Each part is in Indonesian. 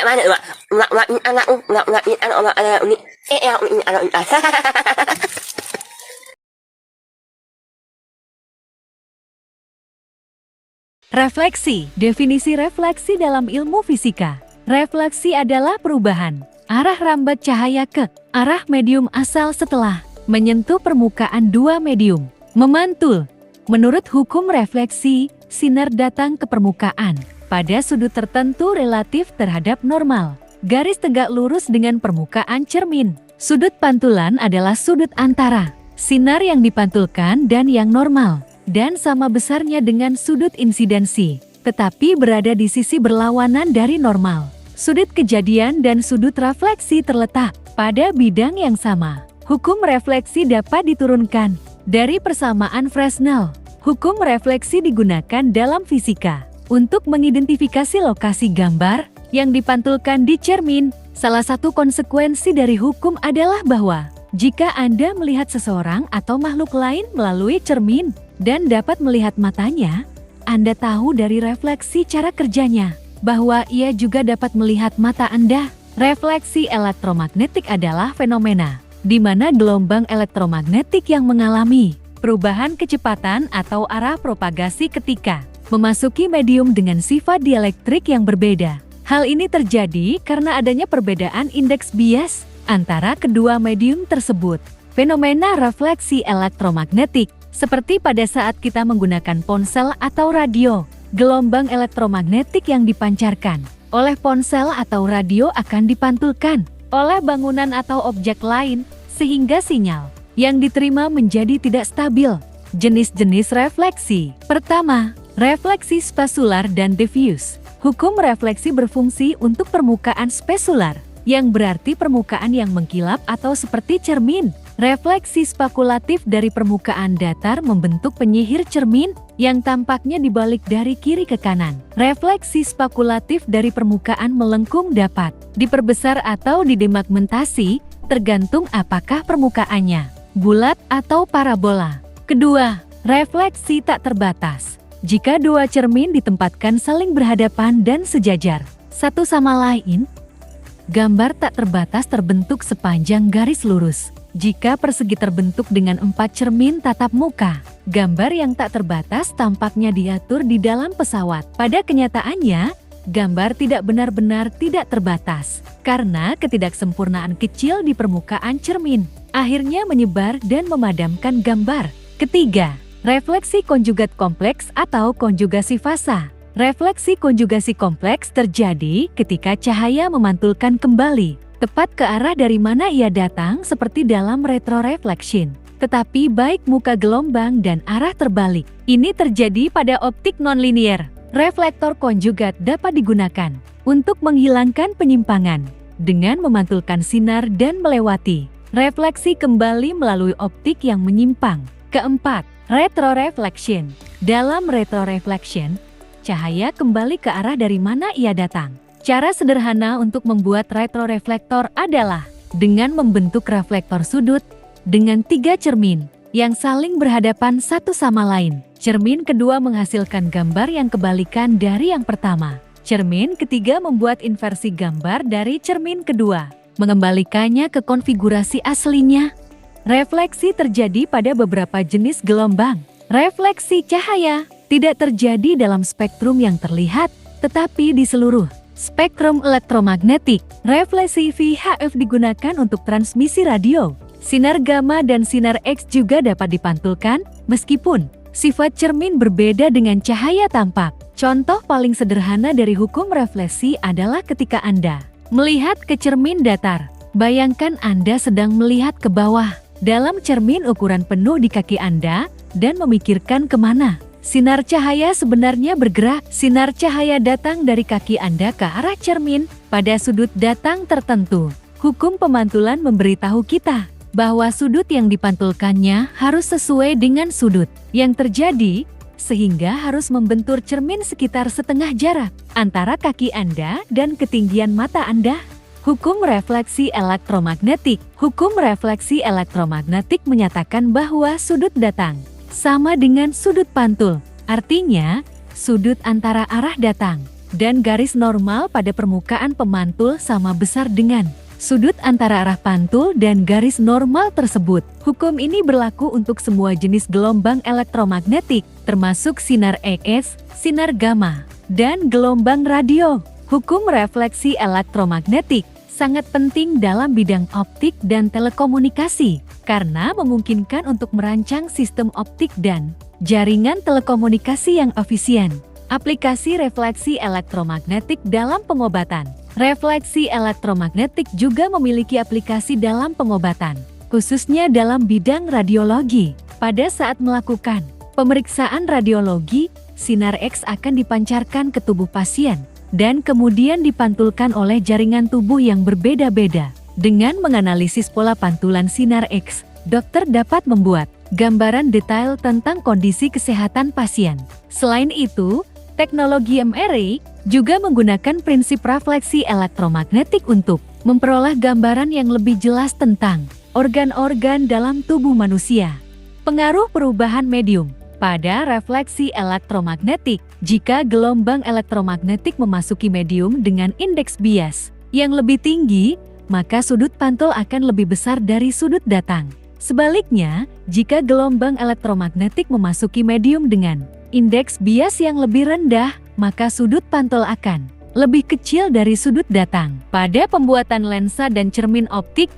Mana Refleksi. Definisi refleksi dalam ilmu fisika. Refleksi adalah perubahan arah rambat cahaya ke arah medium asal setelah menyentuh permukaan dua medium. Memantul. Menurut hukum refleksi, sinar datang ke permukaan pada sudut tertentu relatif terhadap normal. Garis tegak lurus dengan permukaan cermin. Sudut pantulan adalah sudut antara sinar yang dipantulkan dan yang normal, dan sama besarnya dengan sudut insidensi, tetapi berada di sisi berlawanan dari normal. Sudut kejadian dan sudut refleksi terletak pada bidang yang sama. Hukum refleksi dapat diturunkan dari persamaan Fresnel. Hukum refleksi digunakan dalam fisika untuk mengidentifikasi lokasi gambar yang dipantulkan di cermin. Salah satu konsekuensi dari hukum adalah bahwa jika Anda melihat seseorang atau makhluk lain melalui cermin dan dapat melihat matanya, Anda tahu dari refleksi cara kerjanya bahwa ia juga dapat melihat mata Anda. Refleksi elektromagnetik adalah fenomena di mana gelombang elektromagnetik yang mengalami perubahan kecepatan atau arah propagasi ketika memasuki medium dengan sifat dielektrik yang berbeda. Hal ini terjadi karena adanya perbedaan indeks bias antara kedua medium tersebut. Fenomena refleksi elektromagnetik seperti pada saat kita menggunakan ponsel atau radio. Gelombang elektromagnetik yang dipancarkan oleh ponsel atau radio akan dipantulkan oleh bangunan atau objek lain, sehingga sinyal yang diterima menjadi tidak stabil. Jenis-jenis refleksi. Pertama, refleksi spasiular dan diffuse. Hukum refleksi berfungsi untuk permukaan spasiular, yang berarti permukaan yang mengkilap atau seperti cermin. Refleksi spekulatif dari permukaan datar membentuk penyihir cermin yang tampaknya dibalik dari kiri ke kanan. Refleksi spekulatif dari permukaan melengkung dapat diperbesar atau didemagmentasi, tergantung apakah permukaannya bulat atau parabola. Kedua, refleksi tak terbatas. Jika dua cermin ditempatkan saling berhadapan dan sejajar satu sama lain, gambar tak terbatas terbentuk sepanjang garis lurus. Jika persegi terbentuk dengan 4 cermin tatap muka, gambar yang tak terbatas tampaknya diatur di dalam pesawat. Pada kenyataannya, gambar tidak benar-benar tidak terbatas, karena ketidaksempurnaan kecil di permukaan cermin akhirnya menyebar dan memadamkan gambar. Ketiga, refleksi konjugat kompleks atau konjugasi fasa. Refleksi konjugasi kompleks terjadi ketika cahaya memantulkan kembali tepat ke arah dari mana ia datang seperti dalam retroreflection, tetapi baik muka gelombang dan arah terbalik. Ini terjadi pada optik nonlinier. Reflektor konjugat dapat digunakan untuk menghilangkan penyimpangan dengan memantulkan sinar dan melewati refleksi kembali melalui optik yang menyimpang. Keempat, retroreflection. Dalam retroreflection, cahaya kembali ke arah dari mana ia datang. Cara sederhana untuk membuat retroreflektor adalah dengan membentuk reflektor sudut dengan 3 cermin yang saling berhadapan satu sama lain. Cermin kedua menghasilkan gambar yang kebalikan dari yang pertama. Cermin ketiga membuat inversi gambar dari cermin kedua, mengembalikannya ke konfigurasi aslinya. Refleksi terjadi pada beberapa jenis gelombang. Refleksi cahaya tidak terjadi dalam spektrum yang terlihat, tetapi di seluruh spektrum elektromagnetik. Refleksi VHF digunakan untuk transmisi radio. Sinar gamma dan sinar X juga dapat dipantulkan, meskipun sifat cermin berbeda dengan cahaya tampak. Contoh paling sederhana dari hukum refleksi adalah ketika Anda melihat ke cermin datar. Bayangkan Anda sedang melihat ke bawah dalam cermin ukuran penuh di kaki Anda dan memikirkan kemana sinar cahaya sebenarnya bergerak. Sinar cahaya datang dari kaki Anda ke arah cermin pada sudut datang tertentu. Hukum pemantulan memberitahu kita bahwa sudut yang dipantulkannya harus sesuai dengan sudut yang terjadi, sehingga harus membentur cermin sekitar setengah jarak antara kaki Anda dan ketinggian mata Anda. Hukum refleksi elektromagnetik. Hukum refleksi elektromagnetik menyatakan bahwa sudut datang sama dengan sudut pantul. Artinya, sudut antara arah datang dan garis normal pada permukaan pemantul sama besar dengan sudut antara arah pantul dan garis normal tersebut. Hukum ini berlaku untuk semua jenis gelombang elektromagnetik, termasuk sinar X, sinar gamma, dan gelombang radio. Hukum refleksi elektromagnetik sangat penting dalam bidang optik dan telekomunikasi, karena memungkinkan untuk merancang sistem optik dan jaringan telekomunikasi yang efisien. Aplikasi refleksi elektromagnetik dalam pengobatan. Refleksi elektromagnetik juga memiliki aplikasi dalam pengobatan, khususnya dalam bidang radiologi. Pada saat melakukan pemeriksaan radiologi, sinar X akan dipancarkan ke tubuh pasien dan kemudian dipantulkan oleh jaringan tubuh yang berbeda-beda. Dengan menganalisis pola pantulan sinar X, dokter dapat membuat gambaran detail tentang kondisi kesehatan pasien. Selain itu, teknologi MRI juga menggunakan prinsip refleksi elektromagnetik untuk memperoleh gambaran yang lebih jelas tentang organ-organ dalam tubuh manusia. Pengaruh perubahan medium pada refleksi elektromagnetik. Jika gelombang elektromagnetik memasuki medium dengan indeks bias yang lebih tinggi, maka sudut pantul akan lebih besar dari sudut datang. Sebaliknya, jika gelombang elektromagnetik memasuki medium dengan indeks bias yang lebih rendah, maka sudut pantul akan lebih kecil dari sudut datang. Pada pembuatan lensa dan cermin optik,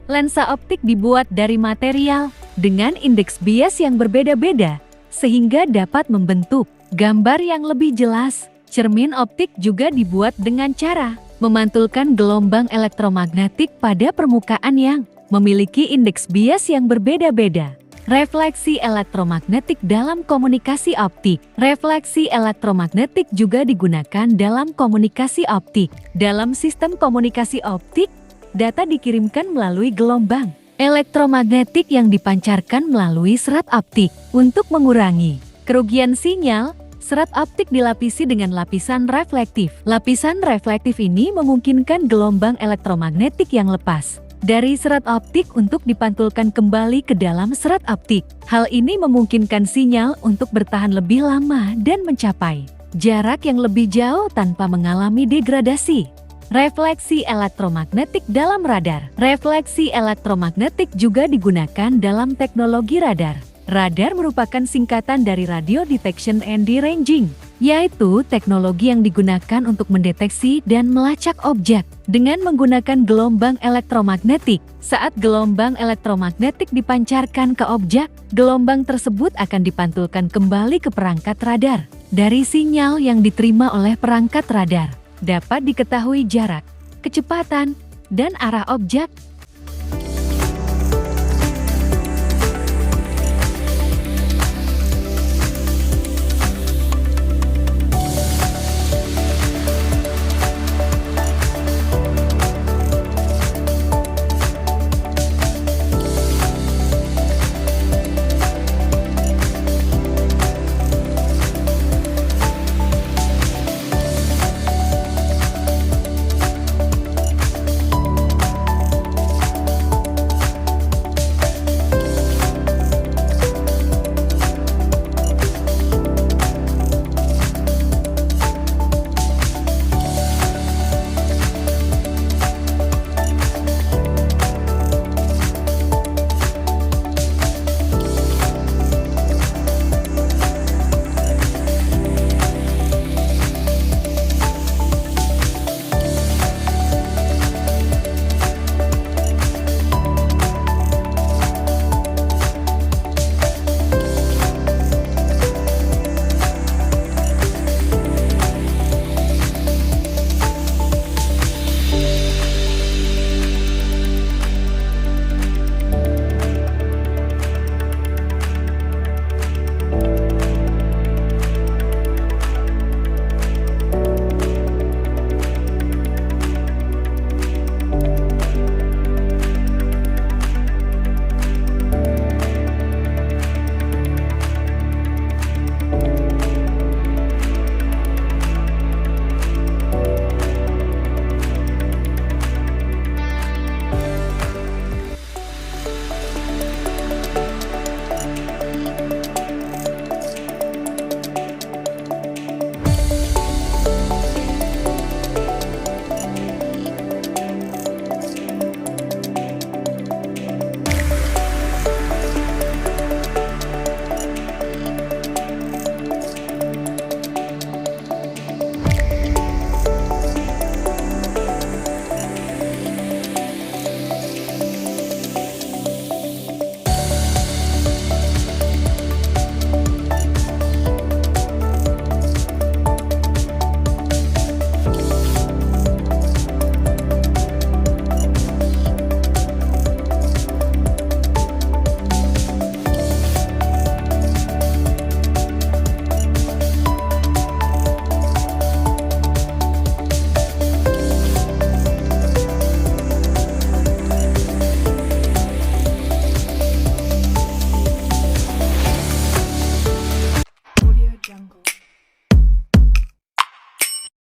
lensa optik dibuat dari material dengan indeks bias yang berbeda-beda, sehingga dapat membentuk gambar yang lebih jelas. Cermin optik juga dibuat dengan cara memantulkan gelombang elektromagnetik pada permukaan yang memiliki indeks bias yang berbeda-beda. Refleksi elektromagnetik dalam komunikasi optik. Refleksi elektromagnetik juga digunakan dalam komunikasi optik. Dalam sistem komunikasi optik, data dikirimkan melalui gelombang elektromagnetik yang dipancarkan melalui serat optik. Untuk mengurangi kerugian sinyal, serat optik dilapisi dengan lapisan reflektif. Lapisan reflektif ini memungkinkan gelombang elektromagnetik yang lepas dari serat optik untuk dipantulkan kembali ke dalam serat optik. Hal ini memungkinkan sinyal untuk bertahan lebih lama dan mencapai jarak yang lebih jauh tanpa mengalami degradasi. Refleksi elektromagnetik dalam radar. Refleksi elektromagnetik juga digunakan dalam teknologi radar. Radar merupakan singkatan dari Radio Detection and Deranging, yaitu teknologi yang digunakan untuk mendeteksi dan melacak objek dengan menggunakan gelombang elektromagnetik. Saat gelombang elektromagnetik dipancarkan ke objek, gelombang tersebut akan dipantulkan kembali ke perangkat radar. Dari sinyal yang diterima oleh perangkat radar, dapat diketahui jarak, kecepatan, dan arah objek.